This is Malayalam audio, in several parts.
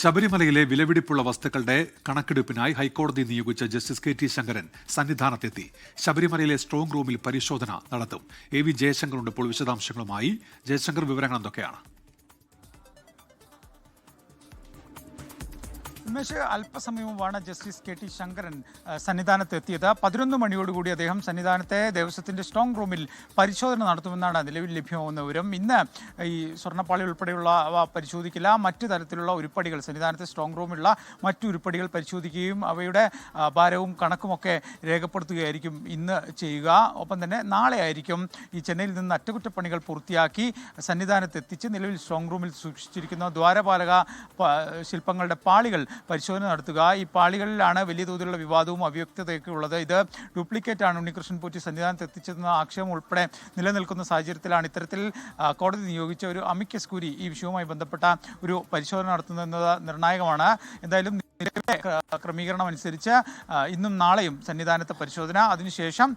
ശബരിമലയിലെ വിലപിടിപ്പുള്ള വസ്തുക്കളുടെ കണക്കെടുപ്പിനായി ഹൈക്കോടതി നിയോഗിച്ച ജസ്റ്റിസ് കെ.ടി. ശങ്കരൻ സന്നിധാനത്തെത്തി. ശബരിമലയിലെ സ്ട്രോങ് റൂമിൽ പരിശോധന നടത്തും. എ.വി. ജയശങ്കറുണ്ട് ഇപ്പോൾ വിശദാംശങ്ങളുമായി. ജയശങ്കർ, വിവരങ്ങൾ എന്തൊക്കെയാണ്? ഉമേഷ്, അല്പസമയമാണ് ജസ്റ്റിസ് കെ.ടി. ശങ്കരൻ സന്നിധാനത്ത് എത്തിയത്. 11 മണിയോടുകൂടി അദ്ദേഹം സന്നിധാനത്തെ ദേവസ്വത്തിന്റെ സ്ട്രോങ് റൂമിൽ പരിശോധന നടത്തുമെന്നാണ് നിലവിൽ ലഭ്യമാകുന്ന വിവരം. ഇന്ന് ഈ സ്വർണ്ണപ്പാളി ഉൾപ്പെടെയുള്ളവ പരിശോധിക്കില്ല. മറ്റു തരത്തിലുള്ള ഉരുപ്പടികൾ, സന്നിധാനത്തെ സ്ട്രോങ് റൂമിലുള്ള മറ്റു ഉരുപ്പടികൾ പരിശോധിക്കുകയും അവയുടെ ഭാരവും കണക്കുമൊക്കെ രേഖപ്പെടുത്തുകയായിരിക്കും ഇന്ന് ചെയ്യുക. ഒപ്പം തന്നെ നാളെ ആയിരിക്കും ഈ ചെന്നൈയിൽ നിന്ന് അറ്റകുറ്റപ്പണികൾ പൂർത്തിയാക്കി സന്നിധാനത്ത് എത്തിച്ച് നിലവിൽ സ്ട്രോങ് റൂമിൽ സൂക്ഷിച്ചിരിക്കുന്ന ദ്വാരപാലക ശില്പങ്ങളുടെ പാളികൾ പരിശോധന നടത്തുക. ഈ പാളികളിലാണ് വലിയ തോതിലുള്ള വിവാദവും അവ്യക്തതയൊക്കെ ഉള്ളത്. ഇത് ഡ്യൂപ്ലിക്കേറ്റ് ആണ് ഉണ്ണികൃഷ്ണൻ പോറ്റി സന്നിധാനത്ത് എത്തിച്ചതെന്ന ആക്ഷേപം ഉൾപ്പെടെ നിലനിൽക്കുന്ന സാഹചര്യത്തിലാണ് ഇത്തരത്തിൽ കോടതി നിയോഗിച്ച ഒരു അമിക്കസ് ക്യൂറി ഈ വിഷയവുമായി ബന്ധപ്പെട്ട ഒരു പരിശോധന നടത്തുന്നത് നിർണായകമാണ്. എന്തായാലും നിലവിലെ ക്രമീകരണം അനുസരിച്ച് ഇന്നും നാളെയും സന്നിധാനത്തെ പരിശോധന, അതിനുശേഷം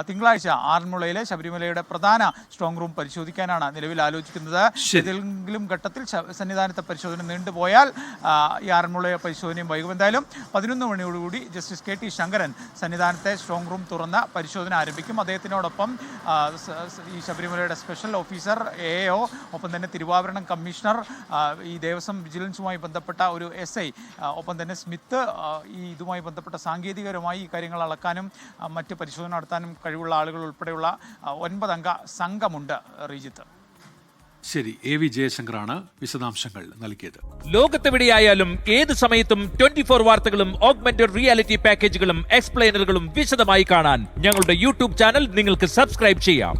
തിങ്കളാഴ്ച ആറന്മുളയിലെ ശബരിമലയുടെ പ്രധാന സ്ട്രോങ് റൂം പരിശോധിക്കാനാണ് നിലവിൽ ആലോചിക്കുന്നത്. ഏതെങ്കിലും ഘട്ടത്തിൽ സന്നിധാനത്തെ പരിശോധന നീണ്ടുപോയാൽ ഈ ആറന്മുളയെ പരിശോധനയും വൈകും. എന്തായാലും 11 മണിയോടുകൂടി ജസ്റ്റിസ് കെ.ടി. ശങ്കരൻ സന്നിധാനത്തെ സ്ട്രോങ് റൂം തുറന്ന് പരിശോധന ആരംഭിക്കും. അദ്ദേഹത്തിനോടൊപ്പം ഈ ശബരിമലയുടെ സ്പെഷ്യൽ ഓഫീസർ AO, ഒപ്പം തന്നെ തിരുവാഭരണം കമ്മീഷണർ, ഈ ദേവസ്വം വിജിലൻസുമായി ബന്ധപ്പെട്ട ഒരു SI, ഒപ്പം തന്നെ സ്മിത്ത്, ഈ ഇതുമായി ബന്ധപ്പെട്ട സാങ്കേതികപരമായി ഈ കാര്യങ്ങൾ അളക്കാനും മറ്റ് പരിശോധന നടത്താനും കഴിവുള്ള ആളുകൾ ഉൾപ്പെടെയുള്ള 9 അംഗ സംഘമുണ്ട്. റീജിത്ത്. ശരി, എ.വി. ജയശങ്കറാണ് വിശദാംശങ്ങൾ നൽകിയത്. ലോകത്തെവിടെയായാലും ഏത് സമയത്തും 24 വാർത്തകളും ഓഗ്മെന്റഡ് റിയാലിറ്റി പാക്കേജുകളും എക്സ്പ്ലെയിനറുകളും വിശദമായി കാണാൻ ഞങ്ങളുടെ യൂട്യൂബ് ചാനൽ നിങ്ങൾക്ക് സബ്സ്ക്രൈബ് ചെയ്യാം.